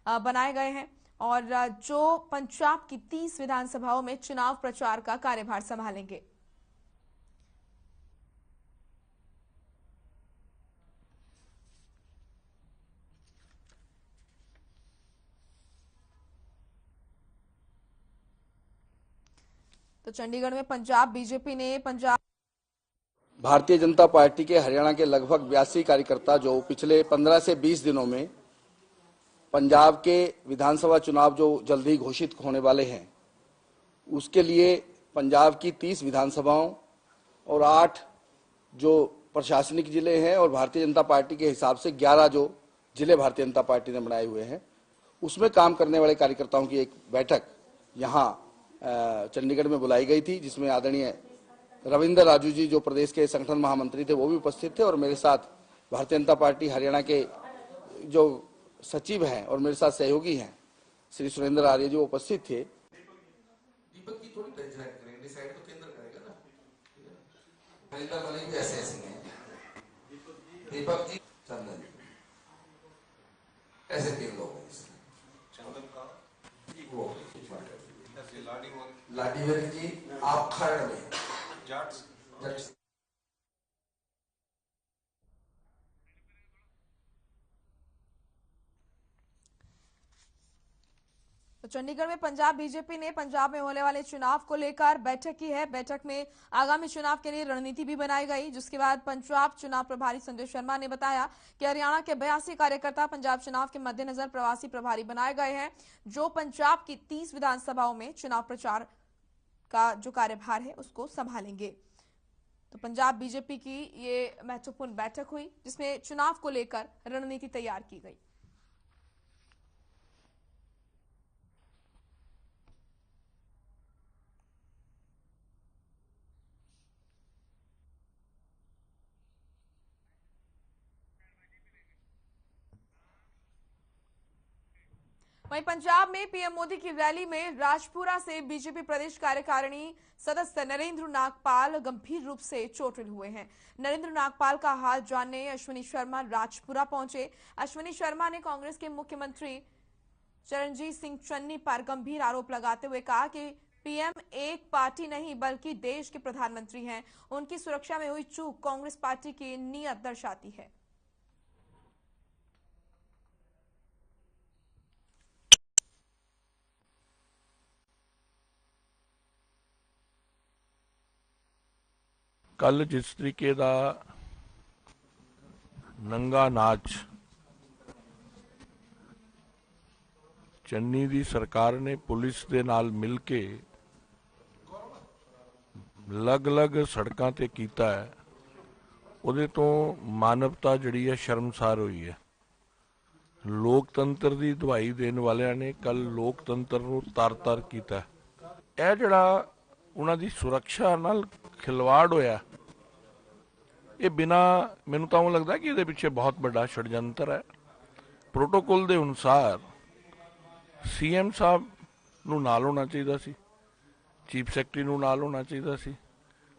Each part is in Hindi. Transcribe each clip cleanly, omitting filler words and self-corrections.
बनाए गए हैं और जो पंजाब की 30 विधानसभाओं में चुनाव प्रचार का कार्यभार संभालेंगे। तो चंडीगढ़ में पंजाब बीजेपी ने भारतीय जनता पार्टी के हरियाणा के लगभग 82 कार्यकर्ता जो पिछले 15 से 20 दिनों में पंजाब के विधानसभा चुनाव जो जल्द ही घोषित होने वाले हैं उसके लिए पंजाब की 30 विधानसभाओं और 8 जो प्रशासनिक जिले हैं और भारतीय जनता पार्टी के हिसाब से 11 जो जिले भारतीय जनता पार्टी ने बनाए हुए हैं उसमें काम करने वाले कार्यकर्ताओं की एक बैठक यहाँ चंडीगढ़ में बुलाई गई थी, जिसमें आदरणीय रविंद्र राजू जी जो प्रदेश के संगठन महामंत्री थे वो भी उपस्थित थे और मेरे साथ भारतीय जनता पार्टी हरियाणा के जो सचिव हैं और मेरे साथ सहयोगी हैं श्री सुरेंद्र आर्य जी उपस्थित थे। दीपक की थोड़ी डिसाइड तो केंद्र करेगा ना, हरिंदर वाले भी ऐसे हैं, दीपक जी चंदन ऐसे 3 लोग हैं। चंदन का वो लाडीवेल जी आप खड़ में जट्स तो चंडीगढ़ में पंजाब बीजेपी ने पंजाब में होने वाले चुनाव को लेकर बैठक की है। बैठक में आगामी चुनाव के लिए रणनीति भी बनाई गई, जिसके बाद पंजाब चुनाव प्रभारी संजय शर्मा ने बताया कि हरियाणा के 82 कार्यकर्ता पंजाब चुनाव के मद्देनजर प्रवासी प्रभारी बनाए गए हैं, जो पंजाब की 30 विधानसभाओं में चुनाव प्रचार का जो कार्यभार है उसको संभालेंगे। तो पंजाब बीजेपी की ये महत्वपूर्ण बैठक हुई, जिसमें चुनाव को लेकर रणनीति तैयार की गई। वहीं पंजाब में पीएम मोदी की रैली में राजपुरा से बीजेपी प्रदेश कार्यकारिणी सदस्य नरेंद्र नागपाल गंभीर रूप से चोटिल हुए हैं। नरेंद्र नागपाल का हाल जानने अश्विनी शर्मा राजपुरा पहुंचे। अश्विनी शर्मा ने कांग्रेस के मुख्यमंत्री चरणजीत सिंह चन्नी पर गंभीर आरोप लगाते हुए कहा कि पीएम एक पार्टी नहीं बल्कि देश के प्रधानमंत्री हैं। उनकी सुरक्षा में हुई चूक कांग्रेस पार्टी की नीयत दर्शाती है। कल जिस तरीके का नंगा नाच चन्नी दी सरकार ने पुलिस दे नाल मिल के अलग-अलग सड़कों ते कीता है, उहदे तो मानवता जिहड़ी है शर्मसार हुई है। लोकतंत्र दी दवाई देने वालियां ने कल लोकतंत्र नूं तार-तार कीता। यह जिहड़ा उन्हां दी सुरक्षा नाल खिलवाड़ होया, ये बिना मैनूं तां लगदा कि इहदे पिछे बहुत बड़ा षडयंत्र है। प्रोटोकॉल दे अनुसार सीएम साहब नूं नाल होना चाहिए सी, चीफ सैकटरी नूं नाल होना चाहिए सी,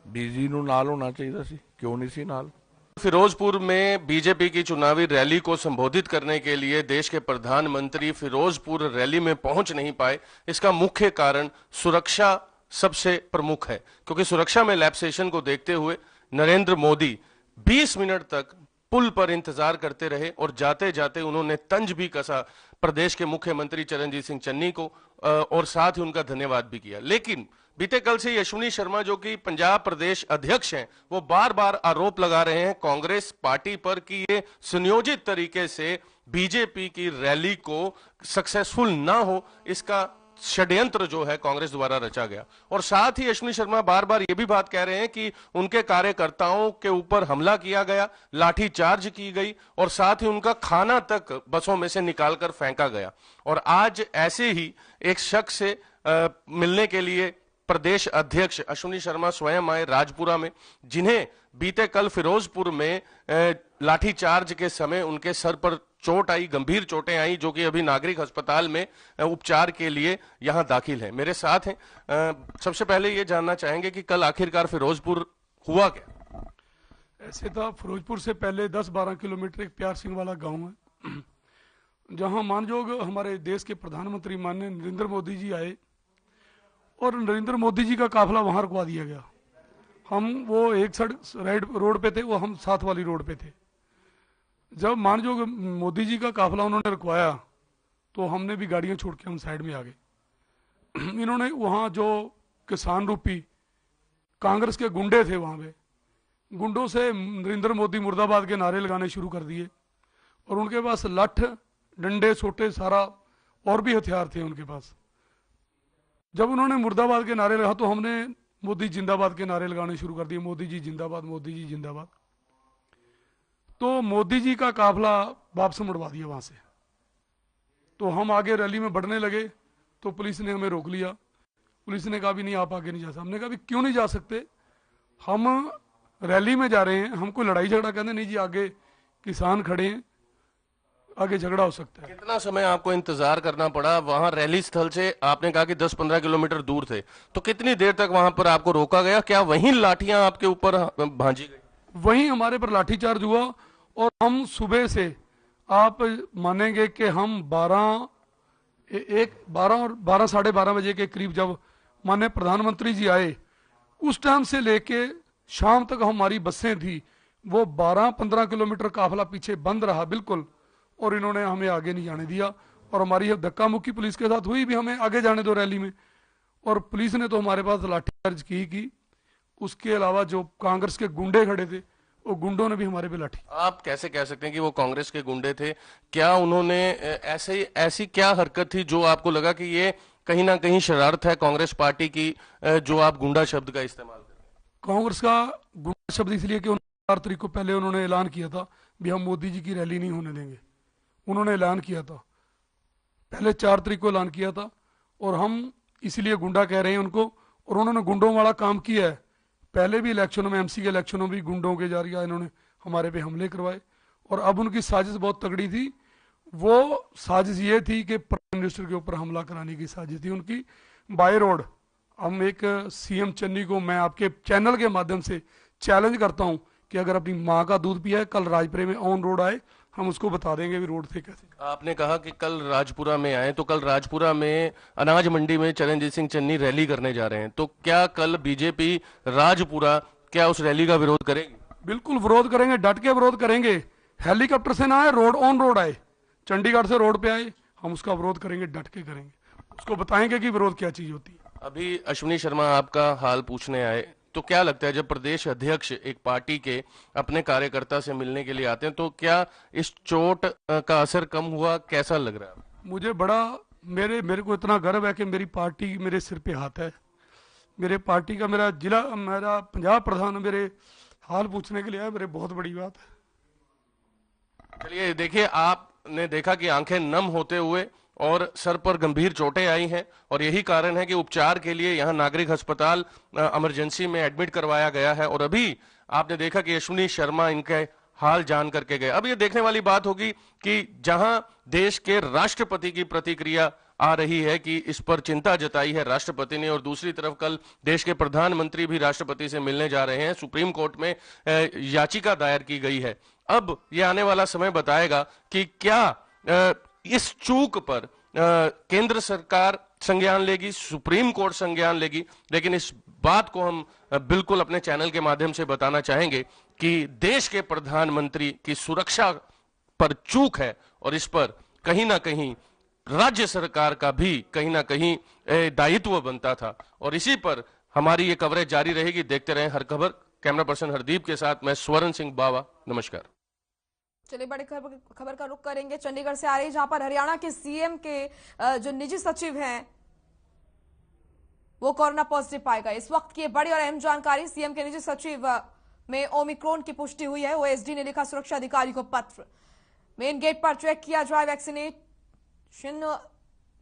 डीजी नूं नाल होना चाहिए सी, क्यों नहीं सी नाल? फिरोजपुर में बीजेपी की चुनावी रैली को संबोधित करने के लिए देश के प्रधानमंत्री फिरोजपुर रैली में पहुंच नहीं पाए। इसका मुख्य कारण सुरक्षा सबसे प्रमुख है, क्योंकि सुरक्षा में लैप्सेशन को देखते हुए नरेंद्र मोदी 20 मिनट तक पुल पर इंतजार करते रहे और जाते जाते उन्होंने तंज भी कसा प्रदेश के मुख्यमंत्री चरणजीत सिंह चन्नी को और साथ ही उनका धन्यवाद भी किया। लेकिन बीते कल से अश्विनी शर्मा जो कि पंजाब प्रदेश अध्यक्ष हैं, वो बार बार आरोप लगा रहे हैं कांग्रेस पार्टी पर कि ये सुनियोजित तरीके से बीजेपी की रैली को सक्सेसफुल ना हो, इसका षड्यंत्र जो है कांग्रेस द्वारा रचा गया। और साथ ही अश्विनी शर्मा बार बार ये भी बात कह रहे हैं कि उनके कार्यकर्ताओं के ऊपर हमला किया गया, लाठी चार्ज की गई और साथ ही उनका खाना तक बसों में से निकालकर फेंका गया। और आज ऐसे ही एक शख्स से मिलने के लिए प्रदेश अध्यक्ष अश्विनी शर्मा स्वयं आए राजपुरा में, जिन्हें बीते कल फिरोजपुर में लाठीचार्ज के समय उनके सर पर चोट आई, गंभीर चोटें आई, जो कि अभी नागरिक अस्पताल में उपचार के लिए यहां दाखिल हैं। मेरे साथ हैं, सबसे पहले ये जानना चाहेंगे कि कल आखिरकार फिरोजपुर हुआ क्या? ऐसे तो फिरोजपुर से पहले 10-12 किलोमीटर एक प्यार सिंह वाला गांव है, जहां मानयोग हमारे देश के प्रधानमंत्री माननीय नरेंद्र मोदी जी आए और नरेंद्र मोदी जी का काफिला वहां रुकवा दिया गया। हम वो एक सड़क रोड पे थे, वो हम साथ वाली रोड पे थे। जब मानयोग मोदी जी का काफिला उन्होंने रुकवाया तो हमने भी गाड़ियां छोड़ के हम साइड में आ गए। इन्होंने वहां जो किसान रूपी कांग्रेस के गुंडे थे, वहां पे गुंडों से नरेंद्र मोदी मुर्दाबाद के नारे लगाने शुरू कर दिए और उनके पास लठ डंडे सोटे सारा और भी हथियार थे उनके पास। जब उन्होंने मुर्दाबाद के नारे लगा तो हमने मोदी जिंदाबाद के नारे लगाने शुरू कर दिए, मोदी जी जिंदाबाद, मोदी जी जिंदाबाद। तो मोदी जी का काफिला वापस मुड़वा दिया वहां से। तो हम आगे रैली में बढ़ने लगे तो पुलिस ने हमें रोक लिया। पुलिस ने कहा भी नहीं, आप आगे नहीं जा सकते। हमने कहा भी क्यों नहीं जा सकते, हम रैली में जा रहे हैं, हमको लड़ाई झगड़ा करने नहीं जी, आगे किसान खड़े हैं, आगे झगड़ा हो सकता है। कितना समय आपको इंतजार करना पड़ा? वहां रैली स्थल से आपने कहा कि 10-15 किलोमीटर दूर थे, तो कितनी देर तक वहां पर आपको रोका गया? क्या वहीं लाठियां आपके ऊपर भांजी गई? वहीं हमारे पर लाठीचार्ज हुआ और हम सुबह से, आप मानेंगे कि हम 12 और 12 साढ़े 12 बजे के करीब जब माननीय प्रधानमंत्री जी आए, उस टाइम से लेके शाम तक हमारी बसें थी, वो 12-15 किलोमीटर काफिला पीछे बंद रहा बिल्कुल, और इन्होंने हमें आगे नहीं जाने दिया। और हमारी धक्का मुक्की पुलिस के साथ हुई भी, हमें आगे जाने दो रैली में, और पुलिस ने तो हमारे पास लाठीचार्ज की। उसके अलावा जो कांग्रेस के गुंडे खड़े थे, वो गुंडों ने भी हमारे पे लाठी। आप कैसे कह सकते हैं कि वो कांग्रेस के गुंडे थे? क्या उन्होंने ऐसी क्या हरकत थी जो आपको लगा कि ये कहीं ना कहीं शरारत है कांग्रेस पार्टी की, जो आप गुंडा शब्द का इस्तेमाल करें? कांग्रेस का गुंडा शब्द इसलिए कि 4 तारीख को पहले उन्होंने ऐलान किया था भी हम मोदी जी की रैली नहीं होने देंगे। उन्होंने ऐलान किया था, पहले 4 तारीख को ऐलान किया था, और हम इसलिए गुंडा कह रहे हैं उनको। और उन्होंने गुंडों वाला काम किया है। पहले भी इलेक्शनों में, एमसी के इलेक्शनों में भी गुंडों के जरिए इन्होंने हमारे पे हमले करवाए। और अब उनकी साजिश बहुत तगड़ी थी। वो साजिश ये थी कि प्राइम मिनिस्टर के ऊपर हमला कराने की साजिश थी उनकी, बाय रोड। हम एक सीएम चन्नी को मैं आपके चैनल के माध्यम से चैलेंज करता हूं कि अगर अपनी माँ का दूध पिया है, कल राजपुरे में ऑन रोड आए, हम उसको बता देंगे भी रोड थे कैसे। आपने कहा कि कल राजपुरा में आए, तो कल राजपुरा में अनाज मंडी में चरणजीत सिंह चन्नी रैली करने जा रहे हैं, तो क्या कल बीजेपी राजपुरा क्या उस रैली का विरोध करेगी? बिल्कुल विरोध करेंगे, डट के विरोध करेंगे। हेलीकॉप्टर से ना आए, रोड ऑन रोड आए, चंडीगढ़ से रोड पे आए, हम उसका विरोध करेंगे, डट के करेंगे, उसको बताएंगे कि विरोध क्या चीज होती है। अभी अश्विनी शर्मा आपका हाल पूछने आए, तो क्या लगता है जब प्रदेश अध्यक्ष एक पार्टी के अपने कार्यकर्ता से मिलने के लिए आते हैं, तो क्या इस चोट का असर कम हुआ? कैसा लग रहा है? मुझे बड़ा, मेरे को इतना गर्व है कि मेरी पार्टी मेरे सिर पे हाथ है। मेरे पार्टी का मेरा पंजाब प्रधान मेरे हाल पूछने के लिए आया, मेरे बहुत बड़ी बात है। चलिए देखिए, आपने देखा कि आंखें नम होते हुए और सर पर गंभीर चोटें आई हैं, और यही कारण है कि उपचार के लिए यहां नागरिक अस्पताल इमरजेंसी में एडमिट करवाया गया है। और अभी आपने देखा कि अश्विनी शर्मा इनके हाल जान करके गए। अब ये देखने वाली बात होगी कि जहां देश के राष्ट्रपति की प्रतिक्रिया आ रही है कि इस पर चिंता जताई है राष्ट्रपति ने, और दूसरी तरफ कल देश के प्रधानमंत्री भी राष्ट्रपति से मिलने जा रहे हैं। सुप्रीम कोर्ट में याचिका दायर की गई है। अब ये आने वाला समय बताएगा कि क्या इस चूक पर केंद्र सरकार संज्ञान लेगी, सुप्रीम कोर्ट संज्ञान लेगी। लेकिन इस बात को हम बिल्कुल अपने चैनल के माध्यम से बताना चाहेंगे कि देश के प्रधानमंत्री की सुरक्षा पर चूक है, और इस पर कहीं ना कहीं राज्य सरकार का भी कहीं ना कहीं दायित्व बनता था। और इसी पर हमारी ये कवरेज जारी रहेगी। देखते रहें हर खबर। कैमरा पर्सन हरदीप के साथ मैं स्वर्ण सिंह बावा, नमस्कार। चलिए बड़ी खबर का रुख करेंगे चंडीगढ़ से आ रही, जहां पर हरियाणा के सीएम के जो निजी सचिव हैं वो कोरोना पॉजिटिव पाए गए। इस वक्त की बड़ी और अहम जानकारी, सीएम के निजी सचिव में ओमिक्रॉन की पुष्टि हुई है। ओएसडी ने लिखा सुरक्षा अधिकारी को पत्र, मेन गेट पर चेक किया जाए वैक्सीनेशन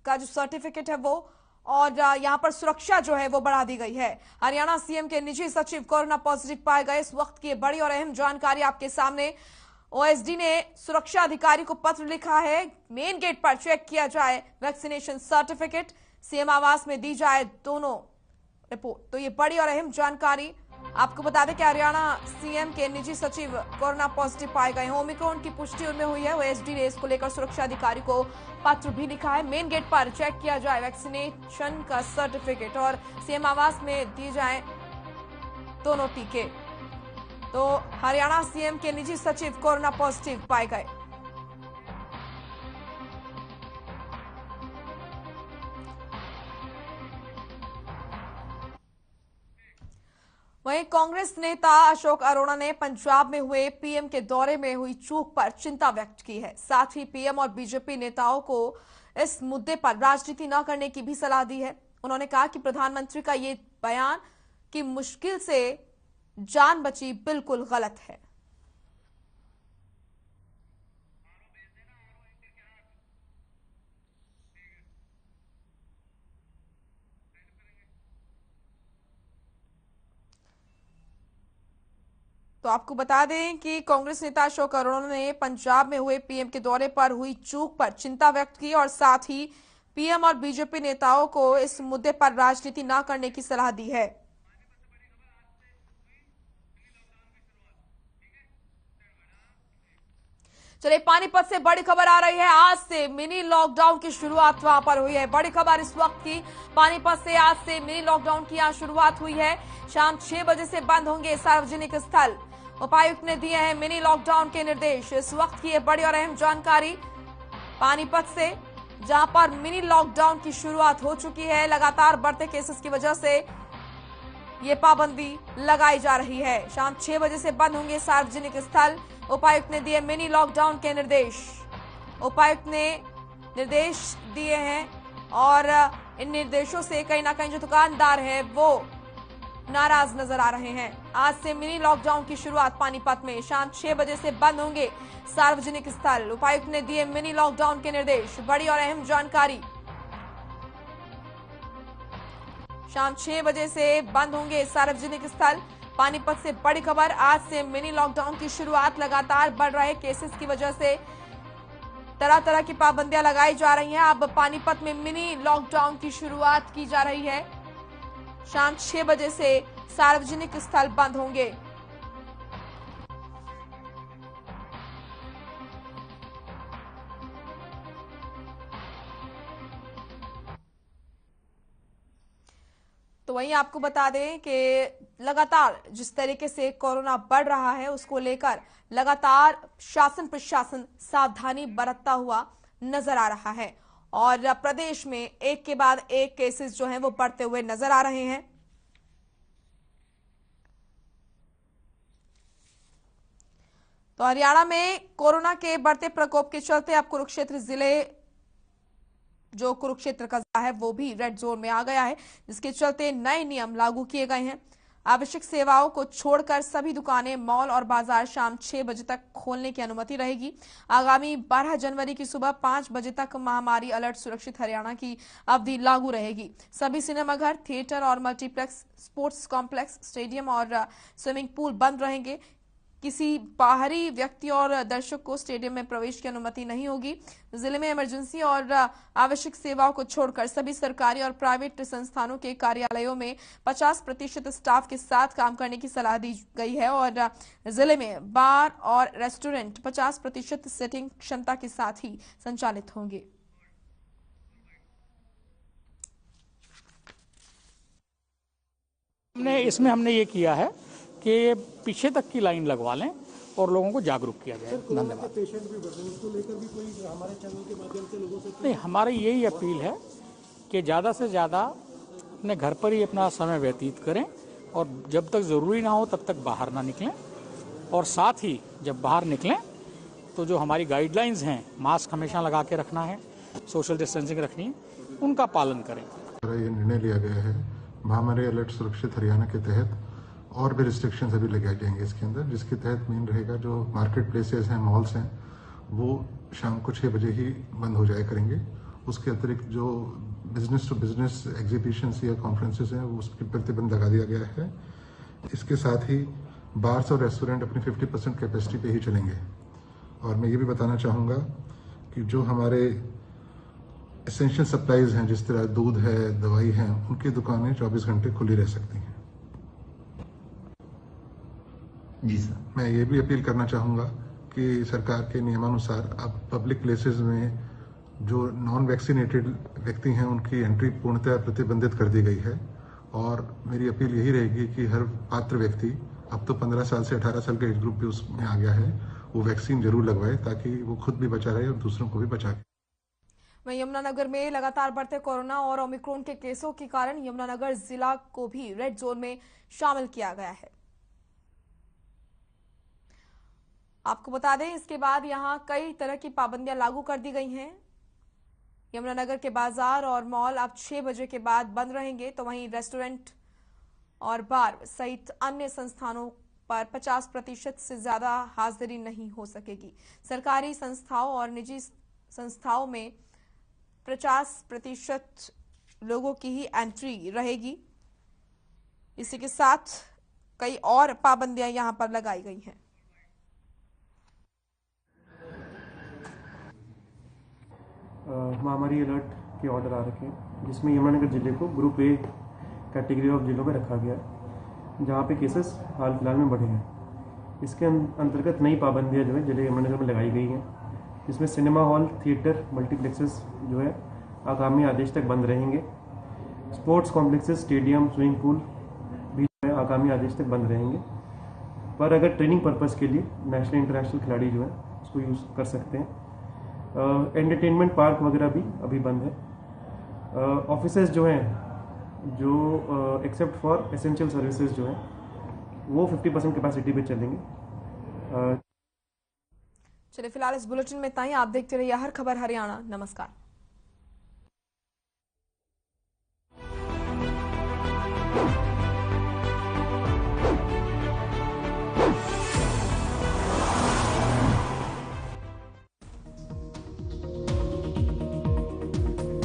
का जो सर्टिफिकेट है वो, और यहां पर सुरक्षा जो है वो बढ़ा दी गई है। हरियाणा सीएम के निजी सचिव कोरोना पॉजिटिव पाए गए। इस वक्त की बड़ी और अहम जानकारी आपके सामने। ओएसडी ने सुरक्षा अधिकारी को पत्र लिखा है, मेन गेट पर चेक किया जाए वैक्सीनेशन सर्टिफिकेट, सीएम आवास में दी जाए दोनों रिपोर्ट। तो ये बड़ी और अहम जानकारी आपको बता दें कि हरियाणा सीएम के निजी सचिव कोरोना पॉजिटिव पाए गए हैं। ओमिक्रॉन की पुष्टि उनमें हुई है। ओएसडी ने इसको लेकर सुरक्षा अधिकारी को पत्र भी लिखा है। मेन गेट पर चेक किया जाए वैक्सीनेशन का सर्टिफिकेट और सीएम आवास में दिए जाएं दोनों टीके। तो हरियाणा सीएम के निजी सचिव कोरोना पॉजिटिव पाए गए। वहीं कांग्रेस नेता अशोक अरोड़ा ने पंजाब में हुए पीएम के दौरे में हुई चूक पर चिंता व्यक्त की है। साथ ही पीएम और बीजेपी नेताओं को इस मुद्दे पर राजनीति न करने की भी सलाह दी है। उन्होंने कहा कि प्रधानमंत्री का ये बयान कि मुश्किल से जान बची बिल्कुल गलत है। तो आपको बता दें कि कांग्रेस नेता अशोक अरोड़ा ने पंजाब में हुए पीएम के दौरे पर हुई चूक पर चिंता व्यक्त की और साथ ही पीएम और बीजेपी नेताओं को इस मुद्दे पर राजनीति न करने की सलाह दी है। चलिए, पानीपत से बड़ी खबर आ रही है। आज से मिनी लॉकडाउन की शुरुआत वहां पर हुई है। बड़ी खबर इस वक्त की, पानीपत से आज से मिनी लॉकडाउन की यहां शुरुआत हुई है। शाम 6 बजे से बंद होंगे सार्वजनिक स्थल। उपायुक्त ने दिए हैं मिनी लॉकडाउन के निर्देश। इस वक्त की ये बड़ी और अहम जानकारी पानीपत से, जहां पर मिनी लॉकडाउन की शुरुआत हो चुकी है। लगातार बढ़ते केसेस की वजह से ये पाबंदी लगाई जा रही है। शाम 6 बजे से बंद होंगे सार्वजनिक स्थल। उपायुक्त ने दिए मिनी लॉकडाउन के निर्देश। उपायुक्त ने निर्देश दिए हैं और इन निर्देशों से कहीं ना कहीं जो दुकानदार है वो नाराज नजर आ रहे हैं। आज से मिनी लॉकडाउन की शुरुआत पानीपत में। शाम 6 बजे से बंद होंगे सार्वजनिक स्थल। उपायुक्त ने दिए मिनी लॉकडाउन के निर्देश। बड़ी और अहम जानकारी, शाम 6 बजे से बंद होंगे सार्वजनिक स्थल। पानीपत से बड़ी खबर, आज से मिनी लॉकडाउन की शुरुआत। लगातार बढ़ रहे केसेस की वजह से तरह तरह की पाबंदियां लगाई जा रही हैं। अब पानीपत में मिनी लॉकडाउन की शुरुआत की जा रही है। शाम 6 बजे से सार्वजनिक स्थल बंद होंगे। तो वहीं आपको बता दें कि लगातार जिस तरीके से कोरोना बढ़ रहा है उसको लेकर लगातार शासन प्रशासन सावधानी बरतता हुआ नजर आ रहा है और प्रदेश में एक के बाद एक केसेस जो हैं वो बढ़ते हुए नजर आ रहे हैं। तो हरियाणा में कोरोना के बढ़ते प्रकोप के चलते अब कुरुक्षेत्र जिले, जो कुरुक्षेत्र का जिला है वो भी रेड जोन में आ गया है, जिसके चलते नए नियम लागू किए गए हैं। आवश्यक सेवाओं को छोड़कर सभी दुकानें, मॉल और बाजार शाम 6 बजे तक खोलने की अनुमति रहेगी। आगामी 12 जनवरी की सुबह 5 बजे तक महामारी अलर्ट सुरक्षित हरियाणा की अवधि लागू रहेगी। सभी सिनेमाघर, थिएटर और मल्टीप्लेक्स, स्पोर्ट्स कॉम्प्लेक्स, स्टेडियम और स्विमिंग पूल बंद रहेंगे। किसी बाहरी व्यक्ति और दर्शक को स्टेडियम में प्रवेश की अनुमति नहीं होगी। जिले में इमरजेंसी और आवश्यक सेवाओं को छोड़कर सभी सरकारी और प्राइवेट संस्थानों के कार्यालयों में 50% स्टाफ के साथ काम करने की सलाह दी गई है और जिले में बार और रेस्टोरेंट 50% सीटिंग क्षमता के साथ ही संचालित होंगे। हमने ये किया है कि पीछे तक की लाइन लगवा लें और लोगों को जागरूक किया जाए। धन्यवाद। पेशेंट भी बढ़ रहे हैं, उसको लेकर भी कोई हमारे चैनल के माध्यम से लोगों से नहीं, हमारी यही अपील है कि ज़्यादा से ज़्यादा अपने घर पर ही अपना समय व्यतीत करें और जब तक ज़रूरी ना हो तब तक बाहर ना निकलें और साथ ही जब बाहर निकलें तो जो हमारी गाइडलाइंस हैं, मास्क हमेशा लगा के रखना है, सोशल डिस्टेंसिंग रखनी है, उनका पालन करें। ये निर्णय लिया गया है महामारी अलर्ट सुरक्षित हरियाणा के तहत और भी रिस्ट्रिक्शंस अभी लगाए जाएंगे इसके अंदर, जिसके तहत मेन रहेगा जो मार्केट प्लेसेस हैं, मॉल्स हैं, वो शाम को 6 बजे ही बंद हो जाया करेंगे। उसके अतिरिक्त जो बिजनेस टू बिजनेस एग्जीबिशंस या कॉन्फ्रेंसेस हैं वो उसके प्रतिबंध लगा दिया गया है। इसके साथ ही बार्स और रेस्टोरेंट अपनी 50% कैपेसिटी पे ही चलेंगे। और मैं ये भी बताना चाहूँगा कि जो हमारे एसेंशियल सप्लाईज हैं, जिस तरह दूध है, दवाई है, उनकी दुकानें 24 घंटे खुली रह सकती हैं। जी सर। मैं ये भी अपील करना चाहूँगा कि सरकार के नियमानुसार अब पब्लिक प्लेसेस में जो नॉन वैक्सीनेटेड व्यक्ति हैं उनकी एंट्री पूर्णतः प्रतिबंधित कर दी गई है। और मेरी अपील यही रहेगी कि हर पात्र व्यक्ति, अब तो 15 साल से 18 साल का एज ग्रुप भी उसमें आ गया है, वो वैक्सीन जरूर लगवाए ताकि वो खुद भी बचा रहे और दूसरों को भी बचा के। वहीं यमुनानगर में लगातार बढ़ते कोरोना और ओमिक्रॉन के केसों के कारण यमुनानगर जिला को भी रेड जोन में शामिल किया गया है। आपको बता दें, इसके बाद यहां कई तरह की पाबंदियां लागू कर दी गई हैं। यमुनानगर के बाजार और मॉल अब 6 बजे के बाद बंद रहेंगे, तो वहीं रेस्टोरेंट और बार सहित अन्य संस्थानों पर 50% से ज्यादा हाजिरी नहीं हो सकेगी। सरकारी संस्थाओं और निजी संस्थाओं में 50% लोगों की ही एंट्री रहेगी। इसी के साथ कई और पाबंदियां यहां पर लगाई गई हैं। महामारी अलर्ट के ऑर्डर आ रखे हैं, जिसमें यमुनानगर जिले को ग्रुप ए कैटेगरी ऑफ जिलों में रखा गया है, जहां पे केसेस हाल फिलहाल में बढ़े हैं। इसके अंतर्गत नई पाबंदियां जो है जिले यमुनानगर में लगाई गई हैं, जिसमें सिनेमा हॉल, थिएटर, मल्टीप्लेक्सेस जो है आगामी आदेश तक बंद रहेंगे। Sports complexes, stadium, swimming pool भी जो है आगामी आदेश तक बंद रहेंगे। पर अगर ट्रेनिंग पर्पज़ के लिए नेशनल इंटरनेशनल खिलाड़ी जो है उसको यूज़ कर सकते हैं। एंटरटेनमेंट पार्क वगैरह भी अभी बंद है। ऑफिसेज जो हैं जो एक्सेप्ट फॉर एसेंशियल सर्विसेज जो हैं वो 50% कैपेसिटी पे चलेंगे। चलिए फिलहाल इस बुलेटिन में इतना ही। आप देखते रहिए हर खबर हरियाणा। नमस्कार।